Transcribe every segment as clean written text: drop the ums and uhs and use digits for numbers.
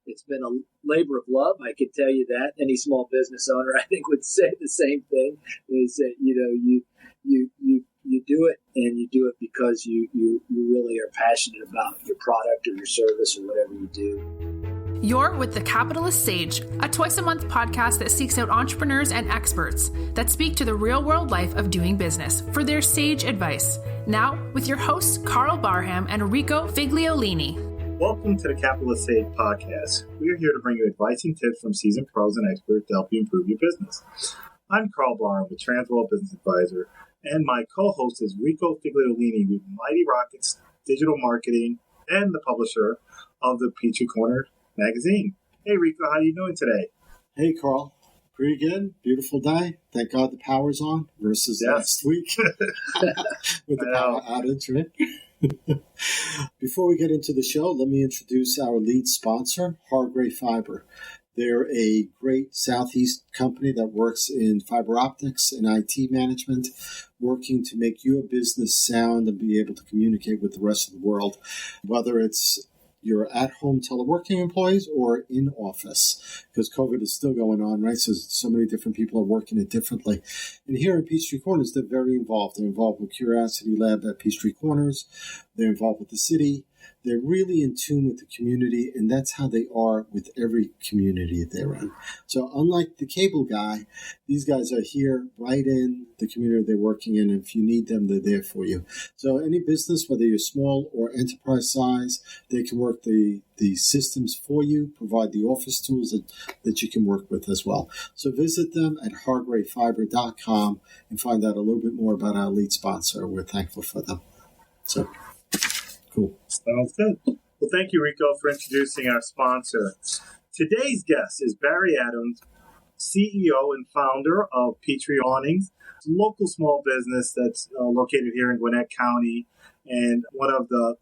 it's been a labor of love. I can tell you that. Any small business owner, I think, would say the same thing. Is that you do it, and you do it because you really are passionate about your product or your service or whatever you do. You're with The Capitalist Sage, a twice-a-month podcast that seeks out entrepreneurs and experts that speak to the real-world life of doing business for their sage advice. Now, with your hosts, Karl Barham and Rico Figliolini. Welcome to The Capitalist Sage podcast. We are here to bring you advice and tips from seasoned pros and experts to help you improve your business. I'm Karl Barham with Transworld Business Advisor, and my co-host is Rico Figliolini with Mighty Rockets Digital Marketing and the publisher of the Peachtree Corner magazine. Hey Rico, how are you doing today? Hey Karl, pretty good. Beautiful day. Thank God the power's on versus last week with the power outage, right? Before we get into the show, let me introduce our lead sponsor, Hargray Fiber. They're a great Southeast company that works in fiber optics and IT management, working to make your business sound and be able to communicate with the rest of the world, whether it's your at-home teleworking employees or in office, because COVID is still going on, right? So many different people are working it differently. And here in Peachtree Corners, they're very involved. They're involved with Curiosity Lab at Peachtree Corners. They're involved with the city. They're really in tune with the community, and that's how they are with every community they're in. So unlike the cable guy, these guys are here right in the community they're working in. And if you need them, they're there for you. So any business, whether you're small or enterprise size, they can work the systems for you, provide the office tools that you can work with as well. So visit them at hargrayfiber.com and find out a little bit more about our lead sponsor. We're thankful for them. So cool. Sounds good. Well, thank you, Rico, for introducing our sponsor. Today's guest is Barry Adams, CEO and founder of Peachtree Awnings, a local small business that's located here in Gwinnett County, and one of the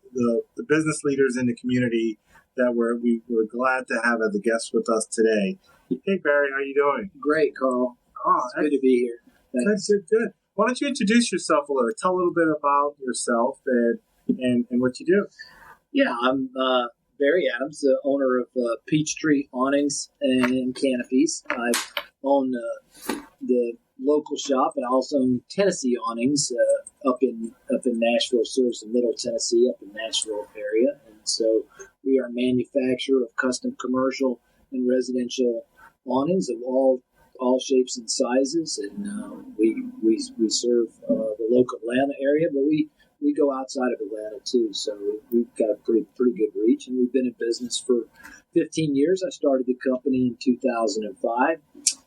business leaders in the community that we're glad to have as a guest with us today. Hey, Barry, how you doing? Great, Karl. It's good to be here. Thanks. Good. Why don't you introduce yourself a little? Tell a little bit about yourself and what you do. Yeah, I'm Barry Adams, the owner of Peachtree Awnings and Canopies. I own the local shop, and I also own Tennessee Awnings up in Nashville, serves the Middle Tennessee, up in Nashville area. And so we are a manufacturer of custom commercial and residential awnings of all shapes and sizes, and we serve the local Atlanta area, but we go outside of Atlanta too, so we've got a pretty good reach, and we've been in business for 15 years. I started the company in 2005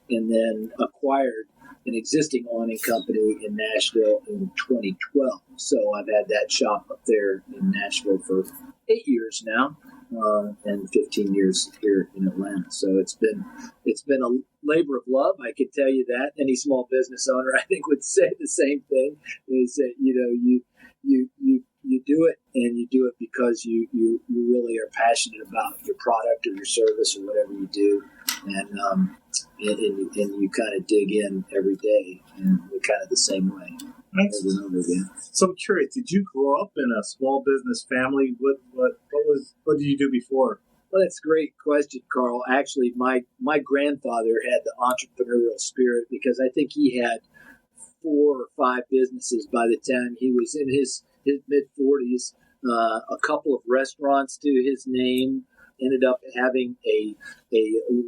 and then acquired an existing awning company in Nashville in 2012. So I've had that shop up there in Nashville for 8 years now, and 15 years here in Atlanta. So it's been a labor of love. I can tell you that. Any small business owner, I think, would say the same thing. Is that you do it, and you do it because you really are passionate about your product or your service or whatever you do, and you kind of dig in every day, and we're kind of the same way over and over again. So I'm curious, did you grow up in a small business family? What did you do before? Well, that's a great question, Karl. Actually, my grandfather had the entrepreneurial spirit, because I think he had 4 or 5 businesses by the time he was in his mid-40s. A couple of restaurants to his name. Ended up having a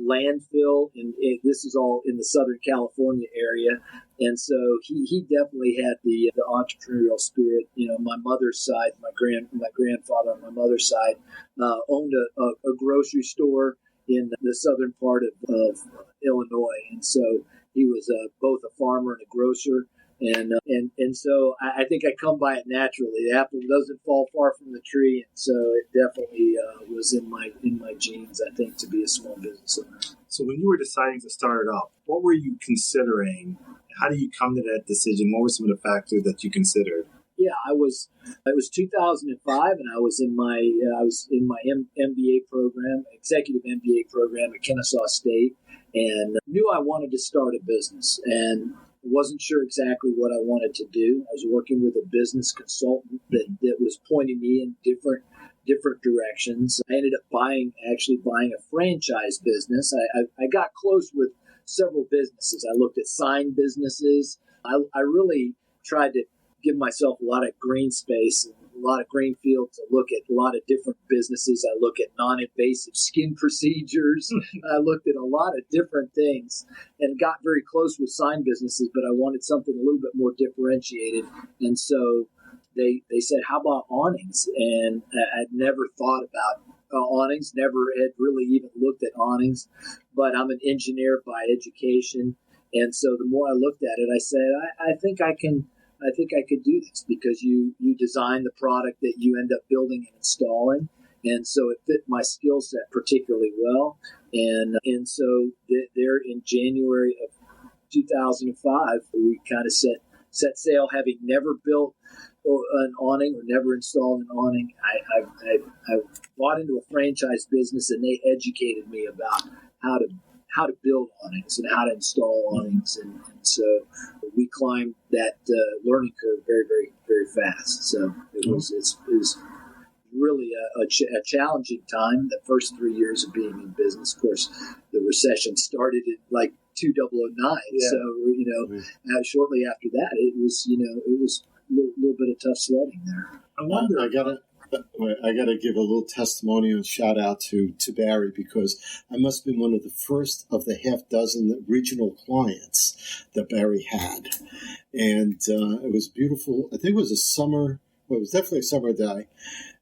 landfill, and this is all in the Southern California area. And so he definitely had the entrepreneurial spirit. My mother's side, my grandfather on my mother's side owned a grocery store in the southern part of Illinois, and so he was both a farmer and a grocer. And so I think I come by it naturally. The apple doesn't fall far from the tree, and so it definitely was in my genes, I think, to be a small business owner. So when you were deciding to start it up, what were you considering? How do you come to that decision? What were some of the factors that you considered? Yeah, it was 2005, and I was in my MBA program, Executive MBA program at Kennesaw State, and knew I wanted to start a business, and wasn't sure exactly what I wanted to do. I was working with a business consultant that was pointing me in different different directions. I ended up buying a franchise business. I got close with several businesses. I looked at sign businesses. I really tried to give myself a lot of green space and a lot of green field to look at a lot of different businesses. I look at non-invasive skin procedures. I looked at a lot of different things and got very close with sign businesses, but I wanted something a little bit more differentiated. And so they said, how about awnings? And I'd never thought about awnings, never had really even looked at awnings, but I'm an engineer by education. And so the more I looked at it, I said, I think I could do this, because you design the product that you end up building and installing. And so it fit my skill set particularly well. And so there in January of 2005, we kind of set sail, having never built an awning or never installed an awning. I bought into a franchise business, and they educated me about how to build awnings and how to install awnings. And so we climbed that learning curve very, very, very fast. So it was really a challenging time, the first 3 years of being in business. Of course, the recession started in like 2009. Yeah. So, shortly after that, it was a little bit of tough sledding there. I wonder. I got to give a little testimonial and shout out to Barry, because I must have been one of the first of the half dozen regional clients that Barry had. And it was beautiful. I think it was it was definitely a summer day.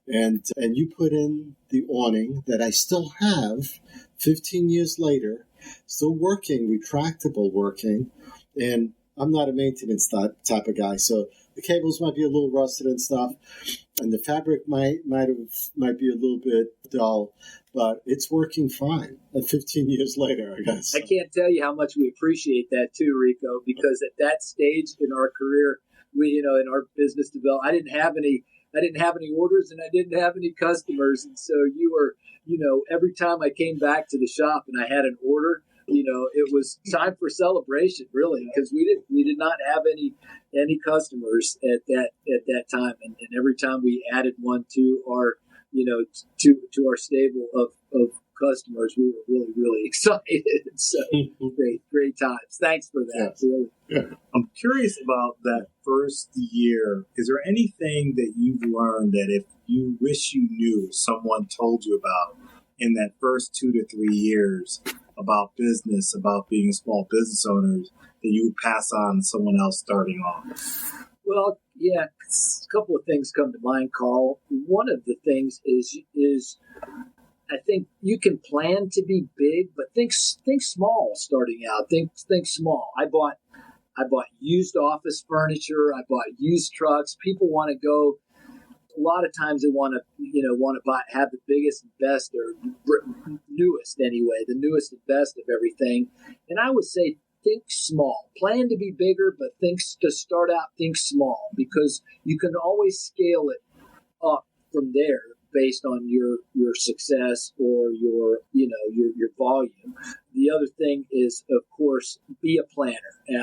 And you put in the awning that I still have 15 years later, still working, retractable working. And I'm not a maintenance type of guy, so the cables might be a little rusted and stuff, and the fabric might be a little bit dull, but it's working fine. 15 years later, I guess. I can't tell you how much we appreciate that too, Rico, because at that stage in our career, we, in our business development, I didn't have any orders, and I didn't have any customers, and so you were, every time I came back to the shop and I had an order, it was time for celebration, really, because we did not have any customers at that time, and every time we added one to our to our stable of customers, we were really, really excited. So great times. Thanks for that. Yes. Really. Yeah. I'm curious about that first year. Is there anything that you've learned that if you wish you knew, someone told you about in that first 2 to 3 years about business, about being a small business owner, that you would pass on to someone else starting off? Well, yeah, a couple of things come to mind, Karl. One of the things is I think you can plan to be big, but think small starting out. Think small. I bought used office furniture. I bought used trucks. People want to go. A lot of times they want to have the biggest and best, or newest anyway, the newest and best of everything. And I would say think small. Plan to be bigger, but think small, because you can always scale it up from there based on your success or your volume. The other thing is, of course, be a planner, and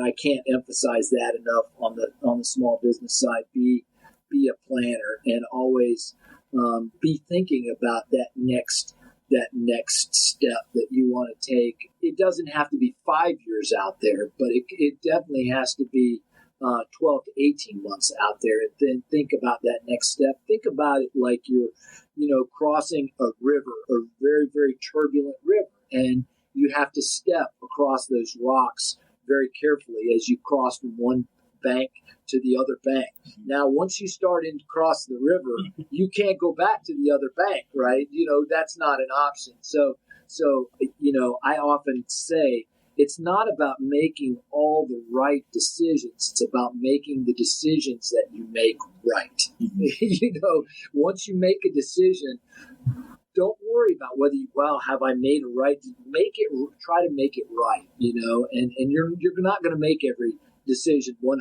I can't emphasize that enough on the small business side. Be a planner, and always be thinking about that next step that you want to take. It doesn't have to be 5 years out there, but it definitely has to be 12 to 18 months out there. And then think about that next step. Think about it like you're, crossing a river, a very, very turbulent river, and you have to step across those rocks very carefully as you cross from one bank to the other bank. Now, once you start in to cross the river, you can't go back to the other bank, right? That's not an option. So I often say it's not about making all the right decisions. It's about making the decisions that you make right. Once you make a decision, don't worry about whether have I made it right? Try to make it right, and you're not going to make every decision 100%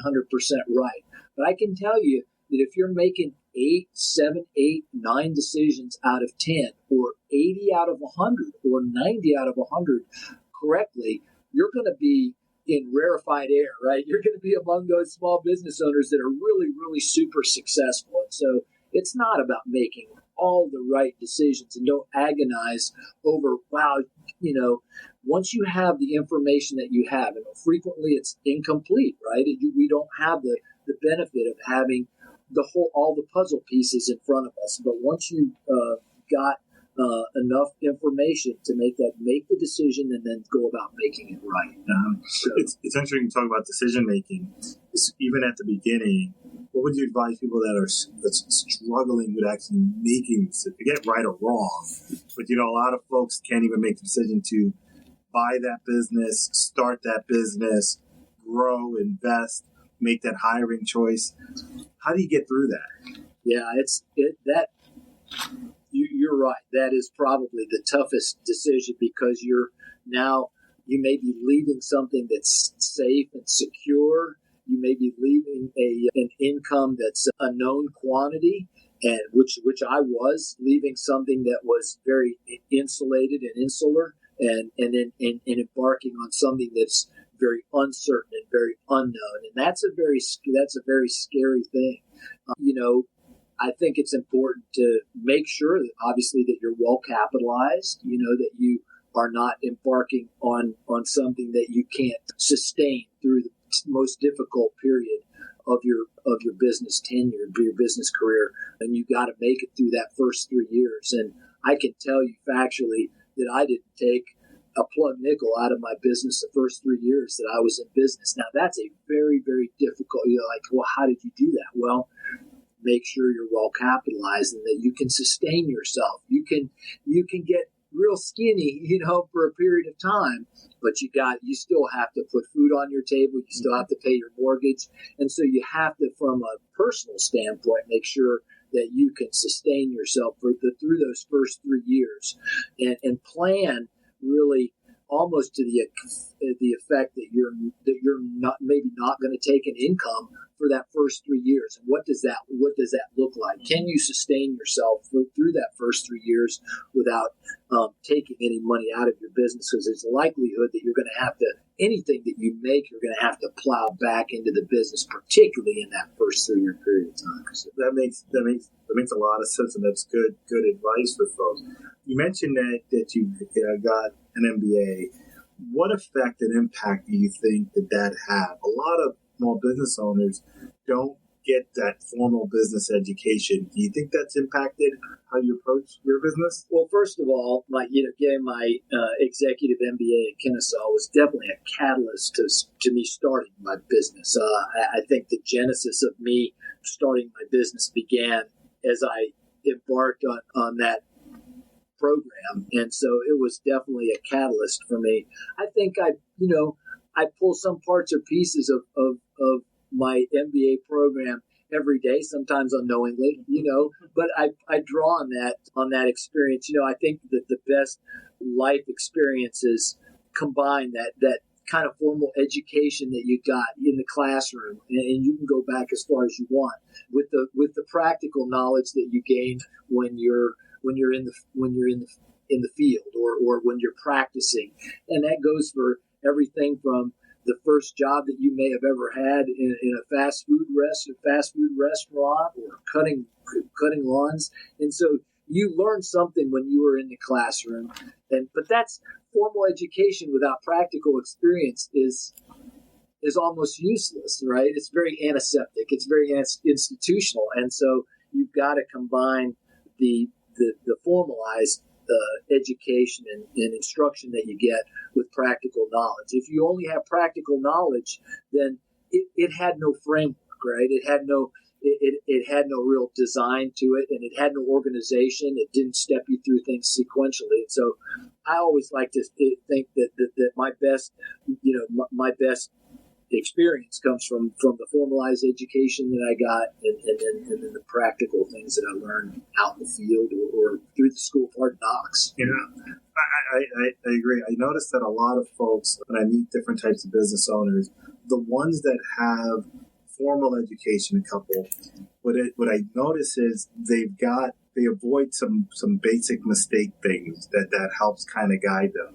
right. But I can tell you that if you're making 7, 8, 9 decisions out of 10, or 80 out of 100, or 90 out of 100 correctly, you're going to be in rarefied air, right? You're going to be among those small business owners that are really, really super successful. And so It's not about making all the right decisions, and don't agonize over, wow, once you have the information that you have, and frequently it's incomplete, right? We don't have the benefit of having all the puzzle pieces in front of us. But once you got enough information to make the decision and then go about making it right. It's interesting to talk about decision making. Even at the beginning, what would you advise people that's struggling with actually making decisions, get right or wrong? But a lot of folks can't even make the decision to buy that business, start that business, grow, invest, make that hiring choice. How do you get through that? Yeah, you're right. That is probably the toughest decision, because you may be leaving something that's safe and secure. You may be leaving an income that's a known quantity, and which I was leaving something that was very insulated and insular, and then embarking on something that's very uncertain and very unknown, and that's a very scary thing. I think it's important to make sure that obviously that you're well capitalized, that you are not embarking on something that you can't sustain through the most difficult period of your business tenure, your business career, and you got to make it through that first 3 years. And I can tell you factually that I didn't take a plug nickel out of my business the first 3 years that I was in business. Now that's a very, very difficult, well, how did you do that? Well, make sure you're well capitalized and that you can sustain yourself. You can get real skinny, for a period of time, but you still have to put food on your table. You still have to pay your mortgage. And so you have to, from a personal standpoint, make sure that you can sustain yourself through those first 3 years, and plan really almost to the effect that you're not going to take an income for that first 3 years. And what does that look like? Can you sustain yourself through that first 3 years without taking any money out of your business? Because there's a likelihood that you're going to have to, anything that you make, you're going to have to plow back into the business, particularly in that first 3 year period of time. So that makes a lot of sense, and that's good advice for folks. You mentioned that you got an MBA. What effect and impact do you think that had? A lot of small business owners don't get that formal business education. Do you think that's impacted how you approach your business? Well, first of all, getting my Executive MBA at Kennesaw was definitely a catalyst to me starting my business. I think the genesis of me starting my business began as I embarked on that program, and so it was definitely a catalyst for me. I think I pull some parts or pieces of my MBA program every day, sometimes unknowingly, but I draw on that experience. I think that the best life experiences combine that kind of formal education that you got in the classroom, and you can go back as far as you want with the practical knowledge that you gain when you're in the field or when you're practicing. And that goes for everything from the first job that you may have ever had in a fast food restaurant or cutting lawns. And so you learn something when you were in the classroom, but that's formal education without practical experience is almost useless, right? It's very antiseptic. It's very institutional. And so you've got to combine the formalized education and instruction that you get with practical knowledge. If you only have practical knowledge, then it had no framework, right? It had no real design to it, and it had no organization. It didn't step you through things sequentially. And so I always like to think that my best experience comes from the formalized education that I got, and then the practical things that I learned out in the field or through the school of hard knocks. I agree. I noticed that a lot of folks, when I meet different types of business owners, the ones that have formal education, a couple, what I notice is they avoid some basic mistake things that helps kind of guide them,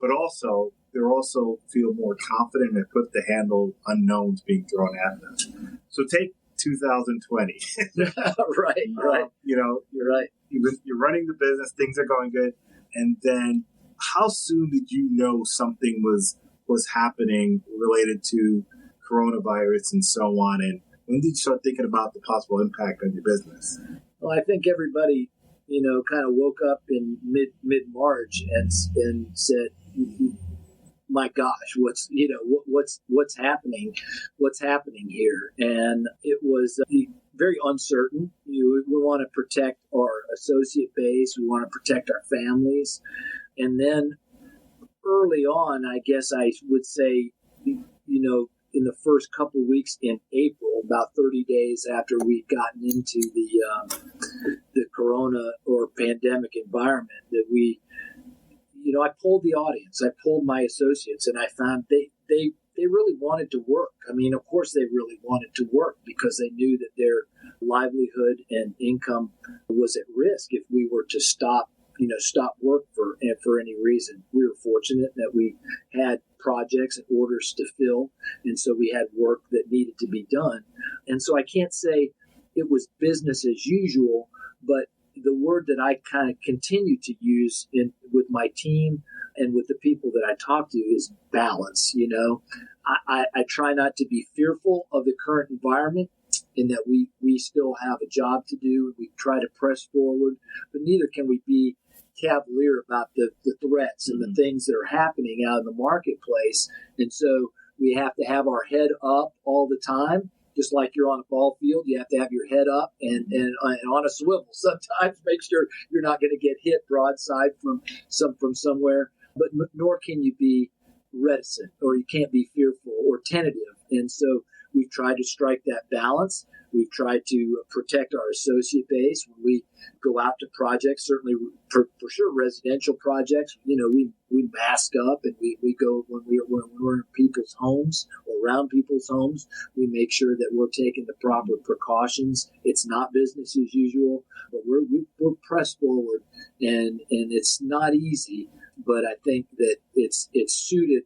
but also they feel more confident and equipped to handle unknowns being thrown at them. So take 2020. Right. You're Right. You're running the business. Things are going good. And then how soon did you know something was happening related to coronavirus and so on? And when did you start thinking about the possible impact on your business? Well, I think everybody, kind of woke up in mid-March and said, my gosh, what's happening? What's happening here? And it was very uncertain. We want to protect our associate base. We want to protect our families. And then early on, I guess I would say, in the first couple of weeks in April, about 30 days after we'd gotten into the corona or pandemic environment, that I polled the audience. I polled my associates, and I found they really wanted to work. I mean, of course, they really wanted to work because they knew that their livelihood and income was at risk if we were to stop work for any reason. We were fortunate that we had projects and orders to fill, and so we had work that needed to be done. And so I can't say it was business as usual, but the word that I kind of continue to use with my team and with the people that I talk to is balance. I try not to be fearful of the current environment, in that we still have a job to do. We try to press forward, but neither can we be cavalier about the threats and the things that are happening out in the marketplace. And so we have to have our head up all the time. Just like you're on a ball field, you have to have your head up and on a swivel. Sometimes make sure you're not going to get hit broadside from somewhere, but nor can you be reticent, or you can't be fearful or tentative. And so we've tried to strike that balance. We've tried to protect our associate base when we go out to projects, certainly for sure residential projects. We mask up, and we go when we're in people's homes or around people's homes. We make sure that we're taking the proper precautions. It's not business as usual, but we're pressed forward, and it's not easy. But I think that it's suited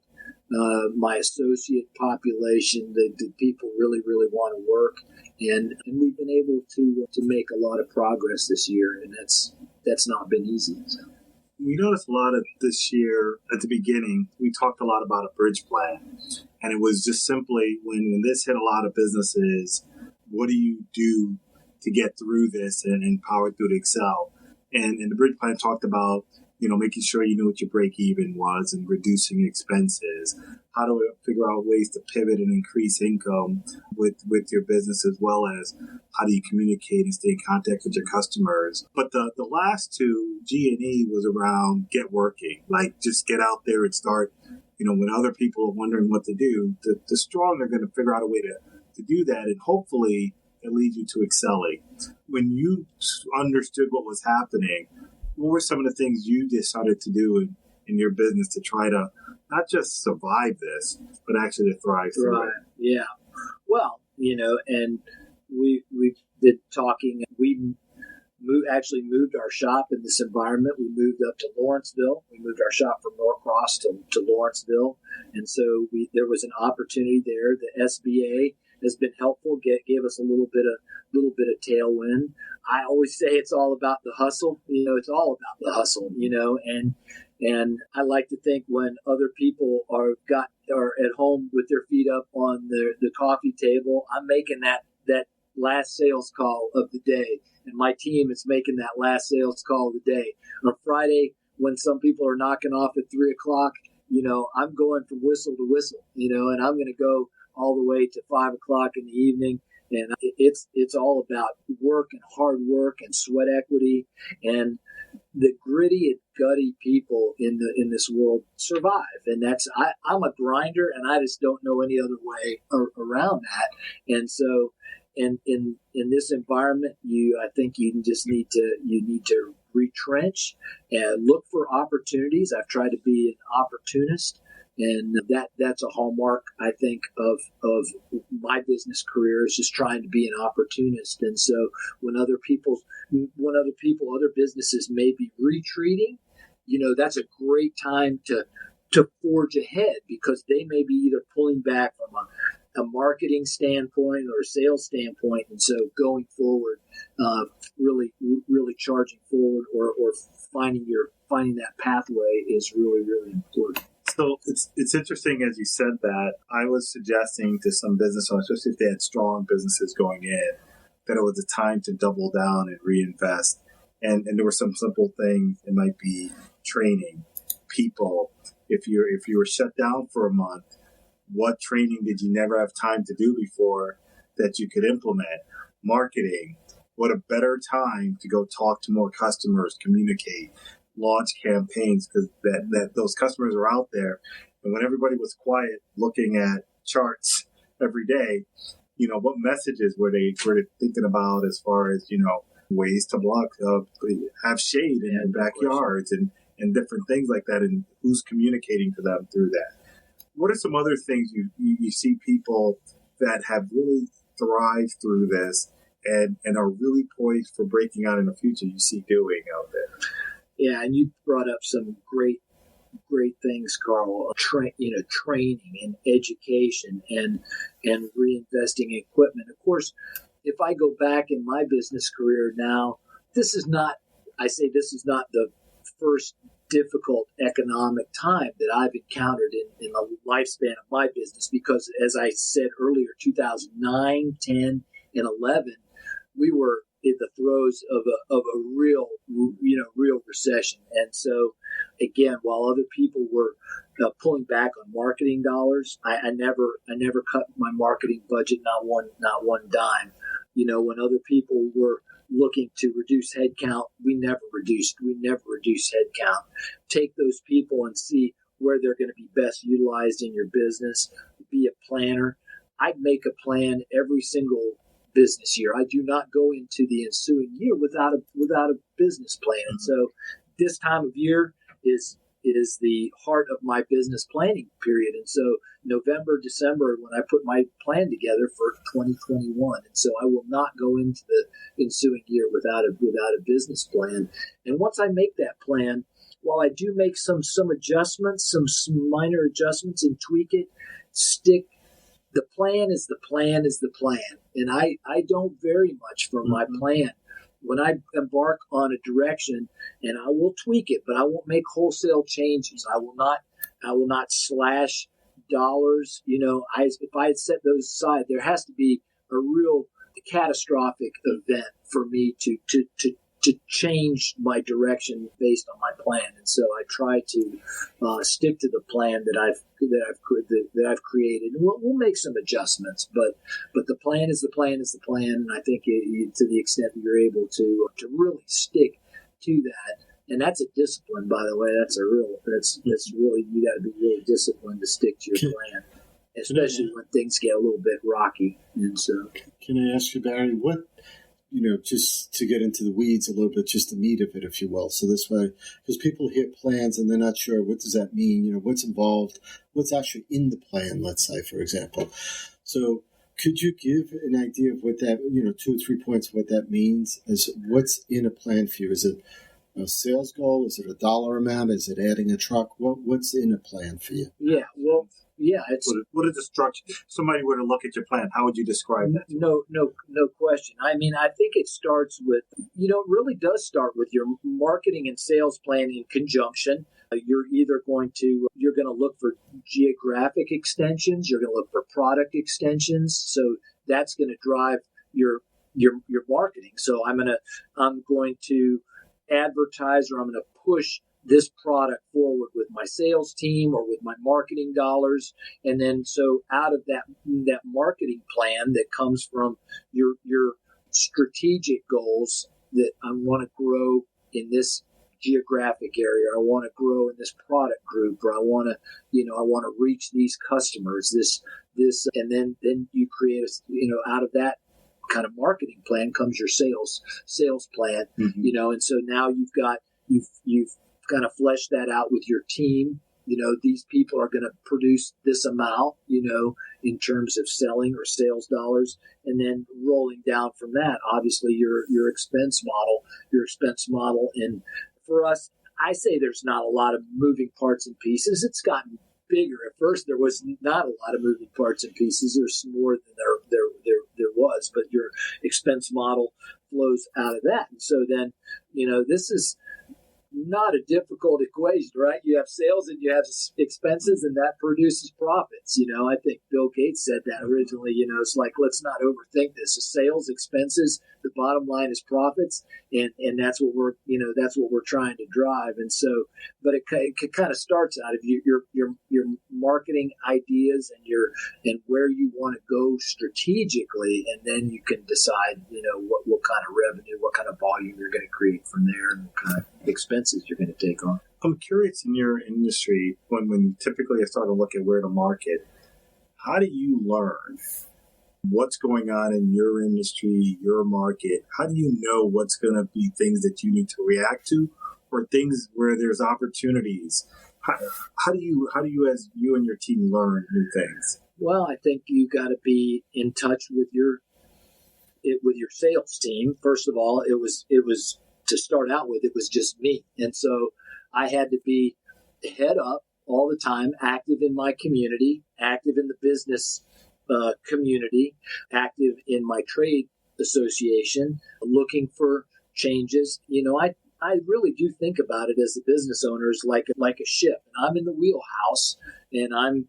my associate population. The people really want to work, and we've been able to make a lot of progress this year, and that's not been easy. So. We noticed a lot of this year at the beginning. We talked a lot about a bridge plan, and it was just simply when this hit a lot of businesses, what do you do to get through this and power through to excel? And the bridge plan talked about making sure you knew what your break even was and reducing expenses. How do we figure out ways to pivot and increase income with your business, as well as how do you communicate and stay in contact with your customers? But the last two, G&E, was around get working, like just get out there and start. When other people are wondering what to do, the strong are going to figure out a way to do that, and hopefully it leads you to excelling. When you understood what was happening, what were some of the things you decided to do in your business to try to not just survive this, but actually to thrive through it? Yeah. Well, and we've been talking. We actually moved our shop in this environment. We moved up to Lawrenceville. We moved our shop from Norcross to Lawrenceville. And so there was an opportunity there. The SBA has been helpful, gave us a little bit of tailwind. I always say it's all about the hustle. It's all about the hustle. And I like to think when other people are at home with their feet up on the coffee table, I'm making that last sales call of the day, and my team is making that last sales call of the day. On Friday, when some people are knocking off at 3:00, I'm going from whistle to whistle, and I'm going to go all the way to 5:00 in the evening. And it's all about work and hard work and sweat equity, and the gritty and gutty people in this world survive. And I'm a grinder, and I just don't know any other way around that. And so, in this environment, I think you need to retrench and look for opportunities. I've tried to be an opportunist. And that's a hallmark, I think, of my business career, is just trying to be an opportunist. And so when other businesses may be retreating, that's a great time to forge ahead, because they may be either pulling back from a marketing standpoint or a sales standpoint. And so going forward, really charging forward or finding that pathway is really, really important. So it's interesting as you said that. I was suggesting to some business owners, especially if they had strong businesses going in, that it was a time to double down and reinvest. And there were some simple things. It might be training people. If you were shut down for a month, what training did you never have time to do before that you could implement? Marketing. What a better time to go talk to more customers, communicate, launch campaigns, because that those customers are out there. And when everybody was quiet looking at charts every day, what messages were they thinking about as far as, ways to block, have shade in their backyards and different things like that, and who's communicating to them through that. What are some other things you see people that have really thrived through this and are really poised for breaking out in the future you see doing out there? Yeah, and you brought up some great things, Karl. Training and education and reinvesting in equipment. Of course, if I go back in my business career now, this is not the first difficult economic time that I've encountered in the lifespan of my business, because as I said earlier, 2009, 10, and 11, we were in the throes of a real recession. And so again, while other people were pulling back on marketing dollars, I never cut my marketing budget, not one dime. When other people were looking to reduce headcount, we never reduced headcount. Take those people and see where they're going to be best utilized in your business. Be a planner. I'd make a plan every single business year. I do not go into the ensuing year without a business plan. And so this time of year is the heart of my business planning period. And so November, December, when I put my plan together for 2021. And so I will not go into the ensuing year without a business plan. And once I make that plan, while I do make some adjustments, some minor adjustments and tweak it, the plan is the plan is the plan. And I don't vary much from my plan. When I embark on a direction, and I will tweak it, but I won't make wholesale changes. I will not slash dollars. If I had set those aside, there has to be a real catastrophic event for me to change my direction based on my plan. And so I try to stick to the plan that I've created. And we'll make some adjustments, but the plan is the plan is the plan. And I think to the extent that you're able to really stick to that, and that's a discipline, by the way. That's really, you got to be really disciplined to stick to your plan, especially when things get a little bit rocky. And so, can I ask you, Barry, what? Just to get into the weeds a little bit, just the meat of it, if you will. So this way, because people hear plans and they're not sure, what does that mean? What's involved? What's actually in the plan, let's say, for example. So could you give an idea of what that, 2 or 3 points of what that means? As what's in a plan for you? Is it a sales goal? Is it a dollar amount? Is it adding a truck? What's in a plan for you? Yeah, well, yeah, what is the structure? If somebody were to look at your plan, how would you describe that? No question. I mean, I think it starts with, it really does start with your marketing and sales plan in conjunction. You're going to look for geographic extensions. You're going to look for product extensions. So that's going to drive your marketing. So I'm going to advertise, or I'm going to push this product forward with my sales team or with my marketing dollars. And then so out of that marketing plan that comes from your strategic goals, that I want to grow in this geographic area, or I want to grow in this product group, or I want to reach these customers, this, and then you create out of that kind of marketing plan comes your sales plan, and so now you've kind of flesh that out with your team. These people are going to produce this amount, in terms of selling or sales dollars, and then rolling down from that, obviously your expense model. And for us, I say there's not a lot of moving parts and pieces. It's gotten bigger. At first, there was not a lot of moving parts and pieces. There's more than there was, but your expense model flows out of that. And so then, this is not a difficult equation, right? You have sales and you have expenses, and that produces profits. I think Bill Gates said that originally. It's like, let's not overthink this. The sales, expenses, the bottom line is profits, and that's what we're trying to drive. And so, but it kind of starts out of your marketing ideas and where you want to go strategically, and then you can decide what kind of revenue, what kind of volume you're going to create from there, and what kind of expenses you're going to take on. I'm curious, in your industry, when typically I start to look at where to market, how do you learn what's going on in your industry, your market? How do you know what's going to be things that you need to react to, or things where there's opportunities? How do you, as you and your team, learn new things? Well, I think you got to be in touch with your sales team. First of all, it was to start out with, it was just me. And so I had to be head up all the time, active in my community, active in the business community, active in my trade association, looking for changes. I really do think about it as the business owners like a ship. And I'm in the wheelhouse, and I'm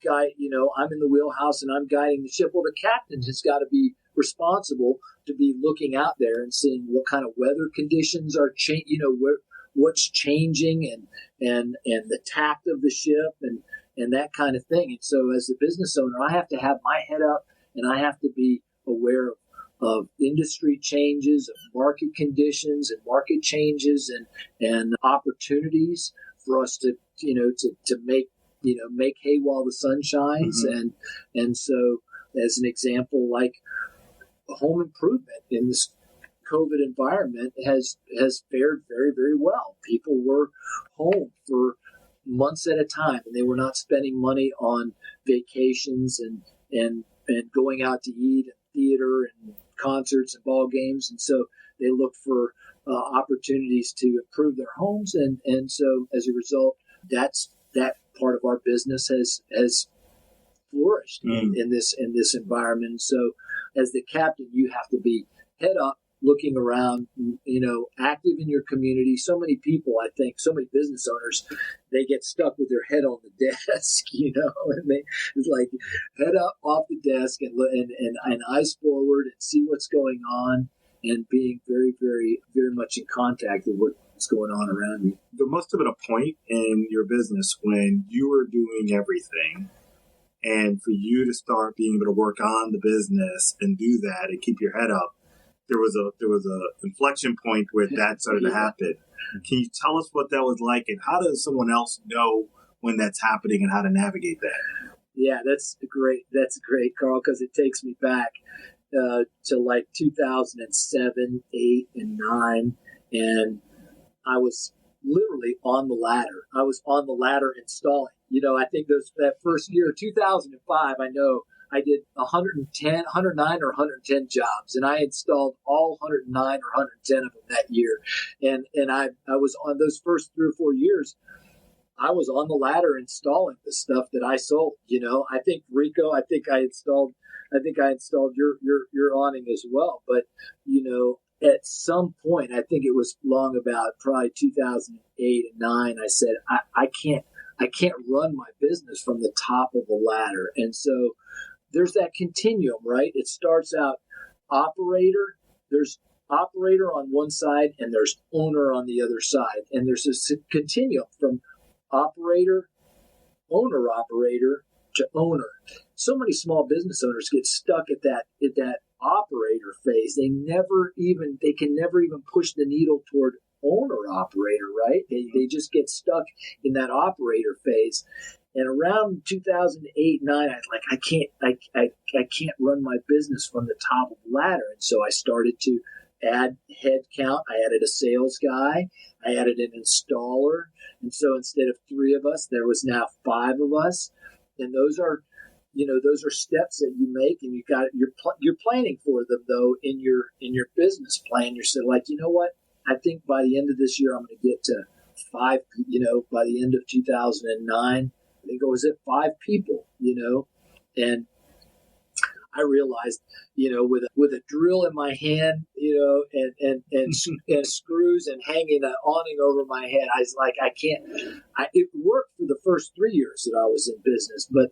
in the wheelhouse and I'm guiding the ship. Well, the captain has got to be responsible to be looking out there and seeing what kind of weather conditions are what's changing, and the tact of the ship and that kind of thing. And so as a business owner, I have to have my head up, and I have to be aware of industry changes, of market conditions and market changes, and opportunities for us to make hay while the sun shines. Mm-hmm. And so as an example, like home improvement in this COVID environment has fared very, very well. People were home for months at a time, and they were not spending money on vacations and going out to eat and theater and concerts and ball games. And so they looked for opportunities to improve their homes. And so as a result, that part of our business has flourished in this environment. So as the captain, you have to be head up, looking around, active in your community. So many people, I think, so many business owners, they get stuck with their head on the desk, and it's like head up off the desk and eyes forward and see what's going on, and being very, very, very much in contact with what's going on around you. There must have been a point in your business when you were doing everything, and for you to start being able to work on the business and do that and keep your head up, there was a inflection point where that started to happen. Can you tell us what that was like, and how does someone else know when that's happening and how to navigate that? Yeah, that's great, Karl, because it takes me back to like 2007, 8, and 9, and I was literally on the ladder. I was on the ladder installing. I think that first year, 2005, I know I did 109 or 110 jobs, and I installed all 109 or 110 of them that year. And I was on those first 3 or 4 years, I was on the ladder installing the stuff that I sold. I think Rico, I think I installed your awning as well. But at some point, I think it was probably 2008 and 9. I said I can't run my business from the top of a ladder, and so there's that continuum, right? It starts out operator. There's operator on one side, and there's owner on the other side. And there's this continuum from operator, owner-operator to owner. So many small business owners get stuck at that operator phase. They can never even push the needle toward owner-operator, right? They just get stuck in that operator phase. And around 2008, 9, I can't run my business from the top of the ladder. And so I started to add head count. I added a sales guy. I added an installer. And so instead of 3 of us, there was now 5 of us. And those are steps that you make, and you're planning for them though in your business plan. You're saying, like, what? I think by the end of this year, I'm going to get to 5. By the end of 2009. think I was at 5 people, and I realized, with a drill in my hand, and screws and hanging an awning over my head, I was like, I can't. It worked for the first 3 years that I was in business, but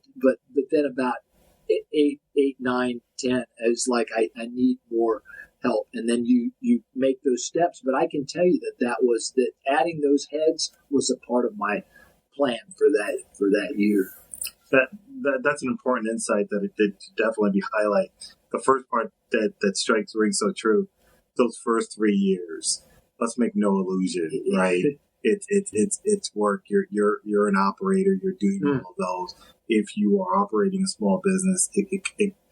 then about 8, 9, 10, I was like, I need more help. And then you make those steps. But I can tell you that adding those heads was a part of my plan for that year. That's an important insight that it did definitely highlight. The first part that rings so true. Those first 3 years, let's make no illusion, right? It's work. You're an operator. You're doing all of those. If you are operating a small business,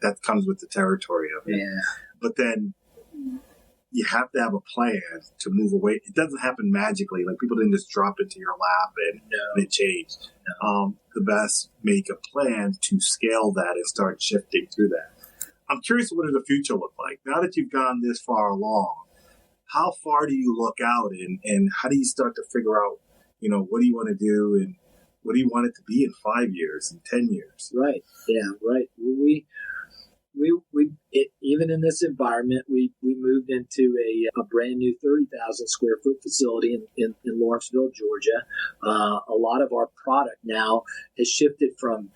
that comes with the territory of it. Yeah. But then you have to have a plan to move away. It doesn't happen magically. Like, people didn't just drop into your lap and it changed. The best make a plan to scale that and start shifting through that. I'm curious, what does the future look like? Now that you've gone this far along, how far do you look out and how do you start to figure out, what do you want to do and what do you want it to be in 5 years and 10 years? Right. Yeah. Right. Even in this environment, we moved into a brand new 30,000 square foot facility in Lawrenceville, Georgia. A lot of our product now has shifted from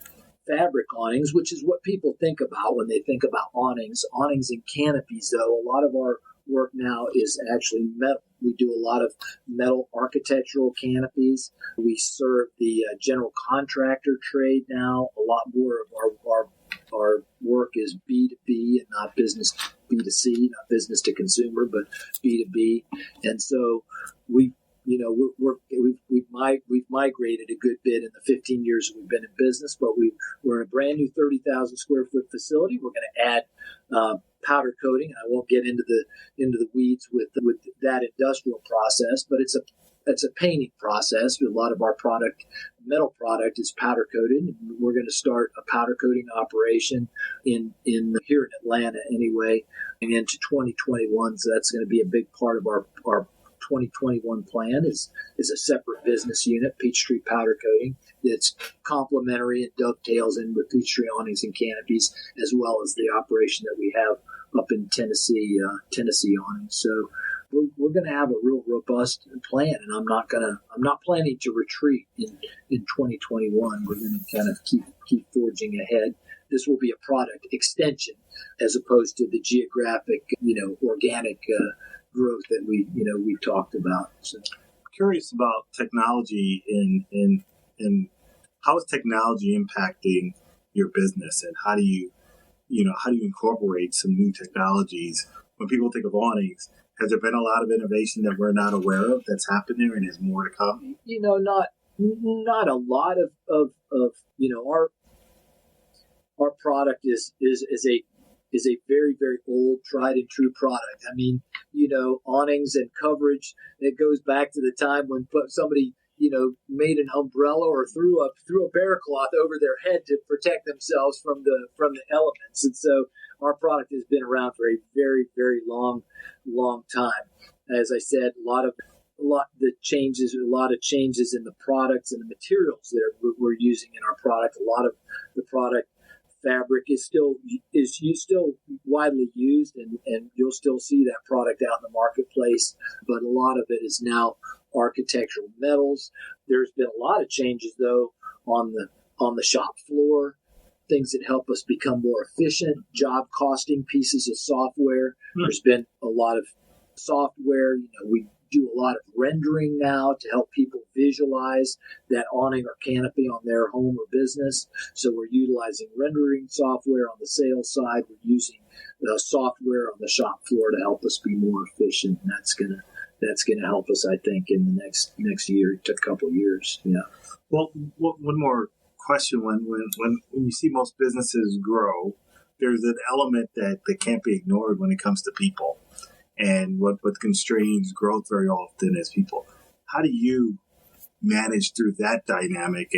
fabric awnings, which is what people think about when they think about awnings and canopies. Though a lot of our work now is actually metal. We do a lot of metal architectural canopies. We serve the general contractor trade now. A lot more of our work is B2B and not business B2C, not business to consumer, but B2B. And so we've migrated a good bit in the 15 years we've been in business, but we're in a brand new 30,000 square foot facility. We're going to add powder coating. I won't get into the weeds with that industrial process, but it's a painting process. A lot of our metal product is powder coated. We're going to start a powder coating operation in here in Atlanta anyway, and into 2021. So that's going to be a big part of our 2021 plan is a separate business unit, Peachtree Powder Coating, that's complementary and dovetails in with Peachtree Awnings and Canopies, as well as the operation that we have up in Tennessee Awnings. So we're going to have a real robust plan, and I'm not planning to retreat in 2021. We're going to kind of keep forging ahead. This will be a product extension as opposed to the geographic, organic growth that we've talked about. So, curious about technology and how is technology impacting your business, and how do you incorporate some new technologies? When people think of awnings, has there been a lot of innovation that we're not aware of that's happened there, and there's more to come? Not a lot of our product is a very, very old, tried and true product. I mean, awnings and coverage, it goes back to the time when somebody, made an umbrella or threw a bear cloth over their head to protect themselves from the elements. And so our product has been around for a very, very long time. As I said, a lot of changes in the products and the materials that we're using in our product. A lot of the product fabric is still widely used, and you'll still see that product out in the marketplace, but a lot of it is now architectural metals. There's been a lot of changes though on the shop floor, things that help us become more efficient, job costing pieces of software. There's been a lot of software. We do a lot of rendering now to help people visualize that awning or canopy on their home or business. So we're utilizing rendering software on the sales side. We're using the software on the shop floor to help us be more efficient. And that's gonna help us, I think, in the next year to couple years. Yeah. Well, one more question. When you see most businesses grow, there's an element that can't be ignored when it comes to people. And what constrains growth very often is people. How do you manage through that dynamic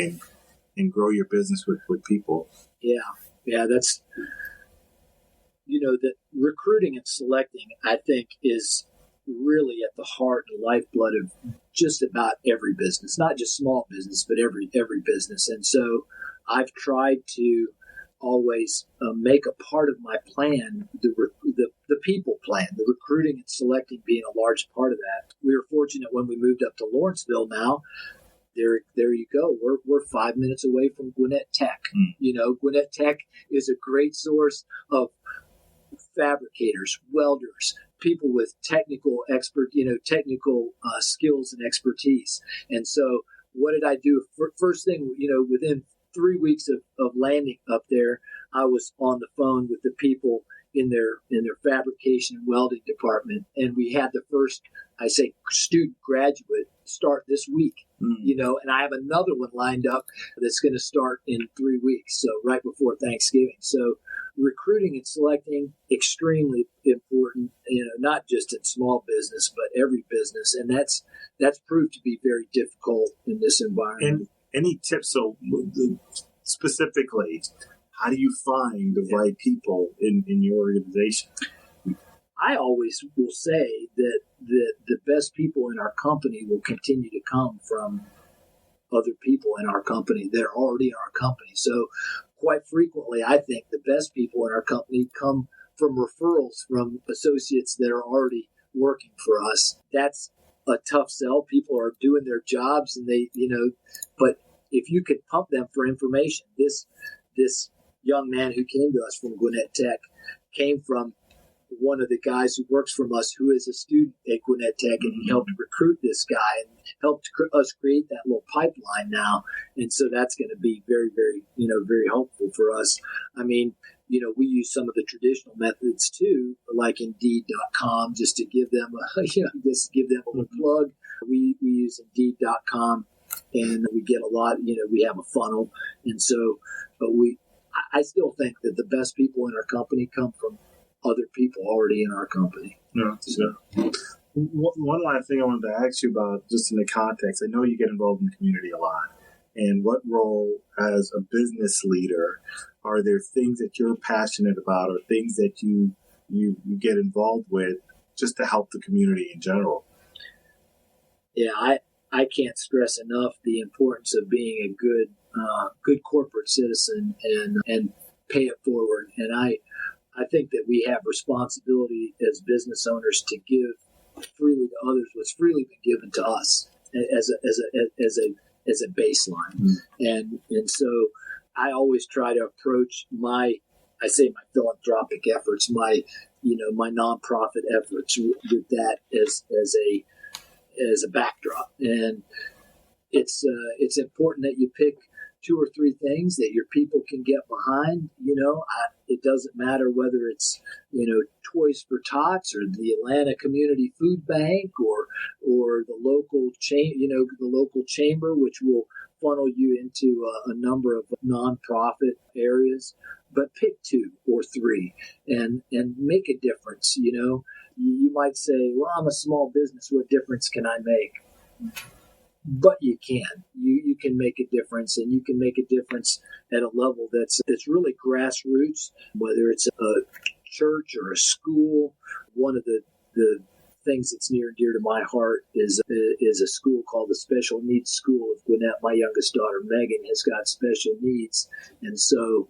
and grow your business with people? Yeah, that's, the recruiting and selecting, I think, is really at the heart and lifeblood of just about every business, not just small business, but every business. And so I've tried to always make a part of my plan the people plan, the recruiting and selecting being a large part of that. We were fortunate when we moved up to Lawrenceville. Now there you go. We're 5 minutes away from Gwinnett Tech. Gwinnett Tech is a great source of fabricators, welders, people with technical skills and expertise. And so what did I do? First thing, within 3 weeks of landing up there, I was on the phone with the people in their fabrication and welding department. And we had the first, student graduate start this week, and I have another one lined up that's going to start in 3 weeks. So right before Thanksgiving. So recruiting and selecting, extremely important, not just in small business, but every business. And that's proved to be very difficult in this environment. And any tips? So specifically, how do you find the right people in your organization? I always will say that the best people in our company will continue to come from other people in our company that are already in our company. So quite frequently, I think the best people in our company come from referrals from associates that are already working for us. That's a tough sell. People are doing their jobs and but if you could pump them for information, this young man who came to us from Gwinnett Tech came from one of the guys who works from us who is a student at Gwinnett Tech, and he helped recruit this guy and helped us create that little pipeline now. And so that's going to be very, very, very helpful for us. I mean, we use some of the traditional methods too, like Indeed.com, just to give them a little plug. We use Indeed.com, and we get a lot. We have a funnel, and so, but I still think that the best people in our company come from other people already in our company. Yeah. So. One last thing I wanted to ask you about, just in the context, I know you get involved in the community a lot. And what role, as a business leader, are there things that you're passionate about or things that you get involved with just to help the community in general? Yeah, I can't stress enough the importance of being a good corporate citizen and pay it forward. And I think that we have responsibility as business owners to give freely to others what's freely been given to us as a baseline. And so I always try to approach my philanthropic efforts, my nonprofit efforts with that as a backdrop. And it's important that you pick 2 or 3 things that your people can get behind. It doesn't matter whether it's, Toys for Tots or the Atlanta Community Food Bank or the local chamber, which will funnel you into a number of nonprofit areas. But pick 2 or 3 and make a difference. You might say, well, I'm a small business. What difference can I make? But you can. You can make a difference, and you can make a difference at a level that's really grassroots, whether it's a church or a school. One of the things that's near and dear to my heart is a school called the Special Needs School of Gwinnett. My youngest daughter, Megan, has got special needs, and so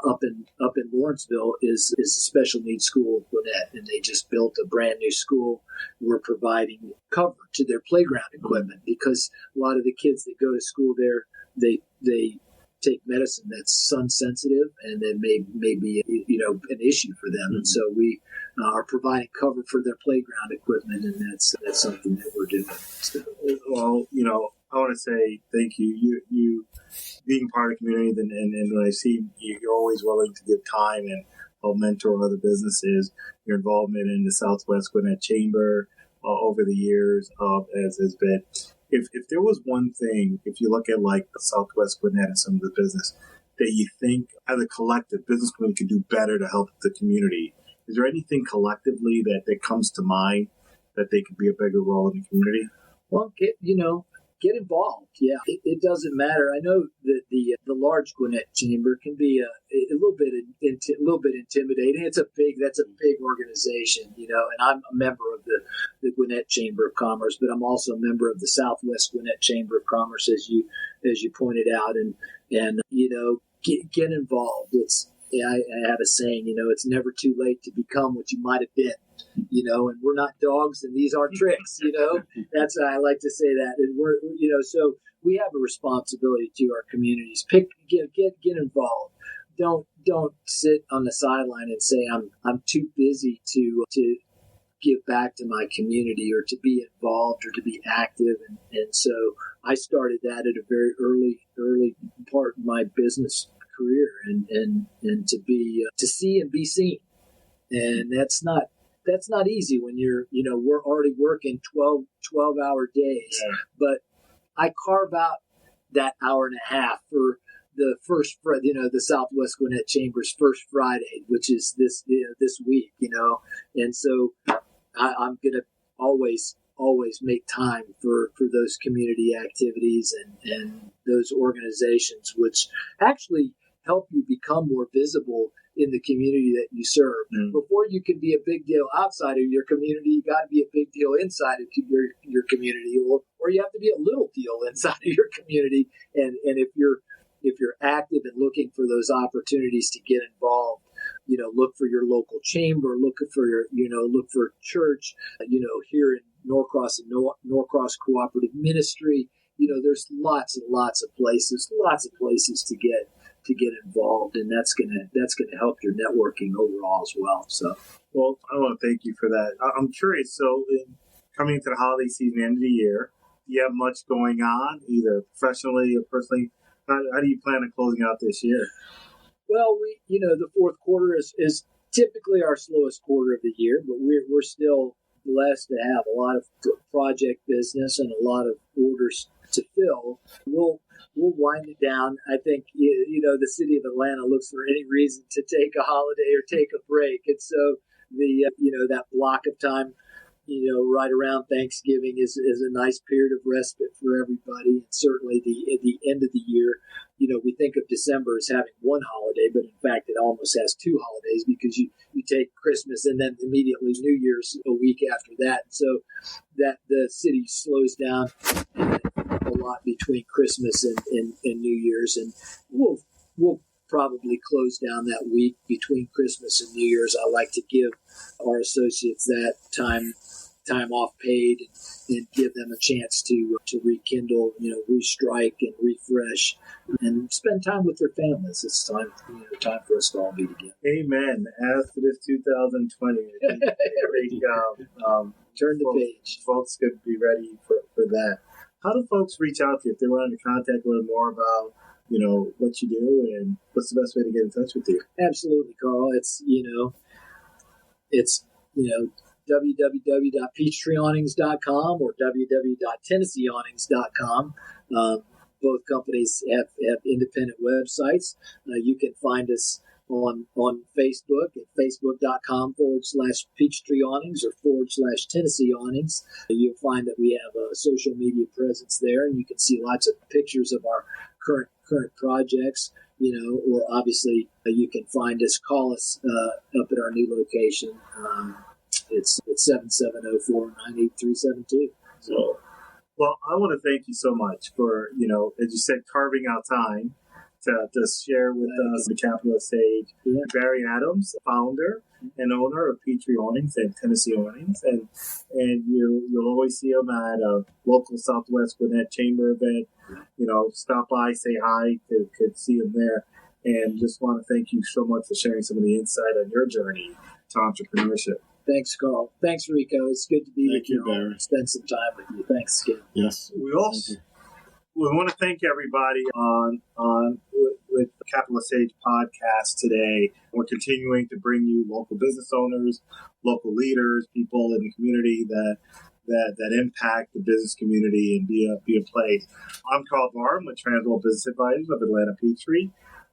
up in Lawrenceville is the Special Needs School of Gwinnett, and they just built a brand new school. We're providing cover to their playground equipment because a lot of the kids that go to school there, they take medicine that's sun sensitive, and then may be an issue for them. And so we are providing cover for their playground equipment, and that's something that we're doing. So, well, I want to say thank you. You being part of the community, and when I see you're always willing to give time and help mentor other businesses. Your involvement in the Southwest Gwinnett Chamber over the years has been. If there was one thing, if you look at like the Southwest Gwinnett and some of the business that you think as a collective business community could do better to help the community, is there anything collectively that comes to mind that they could be a bigger role in the community? Well, get involved. Yeah, it doesn't matter. I know that the large Gwinnett Chamber can be a little bit intimidating. That's a big organization, and I'm a member of the Gwinnett Chamber of Commerce, but I'm also a member of the Southwest Gwinnett Chamber of Commerce, as you pointed out, and get involved. I have a saying, it's never too late to become what you might have been, and we're not dogs and these aren't tricks, that's I like to say that. And we're, so we have a responsibility to our communities. Get involved. Don't sit on the sideline and say, I'm too busy to give back to my community or to be involved or to be active. And so I started that at a very early part of my business career, and to see and be seen, and that's not easy when we're already working 12-hour days. Yeah. But I carve out that hour and a half for the first, the Southwest Gwinnett Chamber's first Friday, which is this week, and so I'm gonna always make time for those community activities and those organizations, which actually help you become more visible in the community that you serve. Mm. Before you can be a big deal outside of your community, you got to be a big deal inside of your community, or you have to be a little deal inside of your community. And if you're active and looking for those opportunities to get involved, look for your local chamber, look for church, here in Norcross and Norcross Cooperative Ministry. There's lots and lots of places to get involved, and that's gonna help your networking overall as well. So, well, I want to thank you for that. I'm curious. So, coming into the holiday season, end of the year, do you have much going on, either professionally or personally? How do you plan on closing out this year? Well, the fourth quarter is typically our slowest quarter of the year, but we're still blessed to have a lot of project business and a lot of orders to fill. We'll wind it down. I think, the city of Atlanta looks for any reason to take a holiday or take a break. And so that block of time, right around Thanksgiving is a nice period of respite for everybody. And certainly at the end of the year, we think of December as having one holiday, but in fact it almost has two holidays, because you take Christmas and then immediately New Year's a week after that. So that the city slows down a lot between Christmas and New Year's, and we'll probably close down that week between Christmas and New Year's. I like to give our associates that time off paid, and give them a chance to rekindle, restrike and refresh, and spend time with their families. It's time for us to all be together. Amen. As for this 2020, turn the page. Folks could be ready for that. How do folks reach out to you if they want to contact, learn more about what you do, and what's the best way to get in touch with you? Absolutely, Carl. It's www.peachtreeawnings.com or www.tennesseeawnings.com. Both companies have independent websites. You can find us on Facebook at facebook.com/Peachtree Awnings or /Tennessee Awnings. You'll find that we have a social media presence there, and you can see lots of pictures of our current projects, or obviously you can call us up at our new location. It's 7704-98372. So, well, I want to thank you so much for, as you said, carving out time to share with us the Capitalist Sage. Yeah. Barry Adams, founder and owner of Peachtree Awnings and Tennessee Awnings, and you'll always see him at a local Southwest Gwinnett Chamber event. Stop by, say hi, could see him there, and just want to thank you so much for sharing some of the insight on your journey to entrepreneurship. Thanks, Carl. Thanks, Rico. It's good to be with you. Barry. Spend some time with you. Thanks again. Yes. We want to thank everybody with the Capitalist Sage podcast today. We're continuing to bring you local business owners, local leaders, people in the community that impact the business community and be a place. I'm Karl Barham with Transworld Business Advisors of Atlanta Peachtree.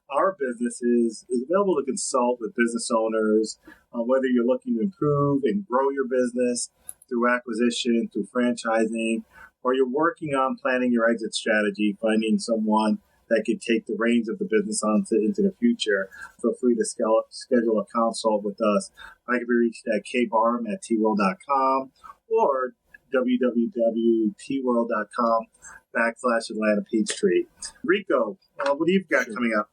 Our business is available to consult with business owners, whether you're looking to improve and grow your business through acquisition, through franchising, or you're working on planning your exit strategy, finding someone that could take the reins of the business into the future, feel free to schedule a consult with us. I can be reached at kbarham@tworld.com or www.tworld.com/Atlanta Peachtree. Rico, what do you got coming up?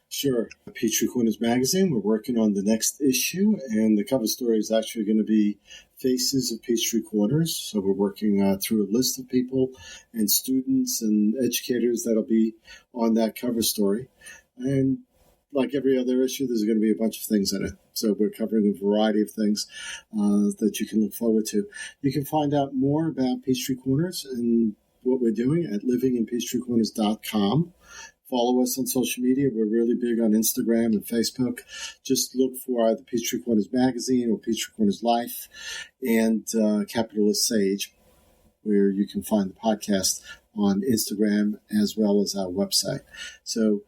Sure. Peachtree Corners Magazine, we're working on the next issue, and the cover story is actually going to be Faces of Peachtree Corners. So we're working through a list of people and students and educators that'll be on that cover story. And like every other issue, there's going to be a bunch of things in it. So we're covering a variety of things that you can look forward to. You can find out more about Peachtree Corners and what we're doing at livinginpeachtreecorners.com. Follow us on social media. We're really big on Instagram and Facebook. Just look for either Peachtree Corners Magazine or Peachtree Corners Life and Capitalist Sage, where you can find the podcast on Instagram as well as our website. So,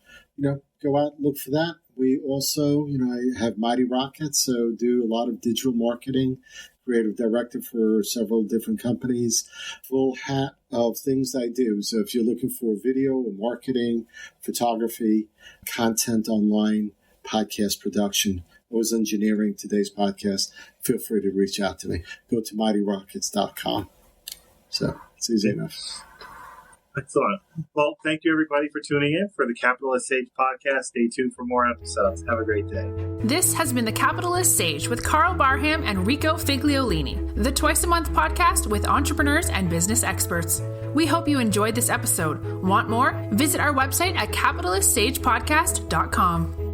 go out and look for that. We also, I have Mighty Rockets, so do a lot of digital marketing, creative director for several different companies, full hat of things I do. So if you're looking for video or marketing, photography, content online, podcast production, I was engineering today's podcast, feel free to reach out to me. Go to mightyrockets.com. So it's easy enough. Excellent. Well, thank you, everybody, for tuning in for the Capitalist Sage podcast. Stay tuned for more episodes. Have a great day. This has been the Capitalist Sage with Karl Barham and Rico Figliolini, the twice-a-month podcast with entrepreneurs and business experts. We hope you enjoyed this episode. Want more? Visit our website at capitalistsagepodcast.com.